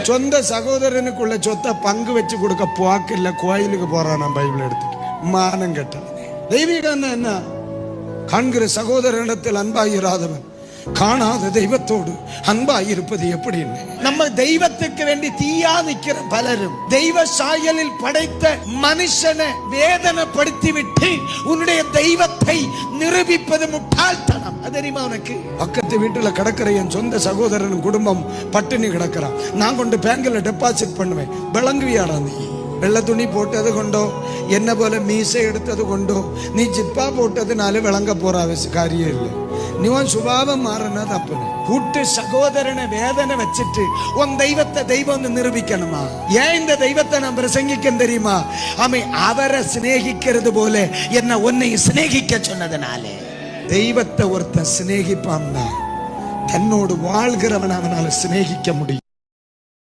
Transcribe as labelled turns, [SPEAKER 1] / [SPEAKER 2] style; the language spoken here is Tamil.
[SPEAKER 1] சொந்த சகோதரனுக்குள்ள சொத்தை பங்கு வச்சு கொடுக்க போக்கில்ல, கோயிலுக்கு போறான். பைபிள் எடுத்து மானம் கெட்டவன். தெய்வீகம் என்ன? காண்கிற சகோதரனிடத்தில் அன்பாயிராதவன் காணாத தெய்வத்தோடு அன்பாயிருப்பது எப்படின்னு. நம்ம தெய்வத்துக்கு வேண்டி தீயா நிக்கிற பலரும் தெய்வ சாயலில் படைத்த மனுஷனை வேதனைப்படுத்தி விட்டு உன்னுடைய தெய்வத்தை நிரூபிப்பது முட்டாள்தனம். அது தெரியுமா உனக்கு? பக்கத்து வீட்டுல கிடக்கிற என் சொந்த சகோதரன் குடும்பம் பட்டினி கிடக்கிறான். நான் கொண்டு பேங்க்ல டெபாசிட் பண்ணுவேன். விளங்குவியாடா நீ? வெள்ள துணி போட்டது கொண்டோ, என்ன போல மீசை எடுத்தது கொண்டோ, நீ ஜிப்பா போட்டதுனால விளங்க போற காரியம் இல்லை. நீ உன் சுபாவம் மாறினா தப்பு. கூட்டு சகோதரனை வேதனை வச்சுட்டு உன் தெய்வத்தை தெய்வம் நிரூபிக்கணுமா? ஏன் இந்த தெய்வத்தை நான் பிரசங்கிக்க தெரியுமா? அவரை சிநேகிக்கிறது போல என்ன உன்னை சிநேகிக்க சொன்னதுனாலே. தெய்வத்தை ஒருத்தன் சிநேகிப்பான், தன்னோடு வாழ்கிறவன் அவனால சிநேகிக்க முடியும்.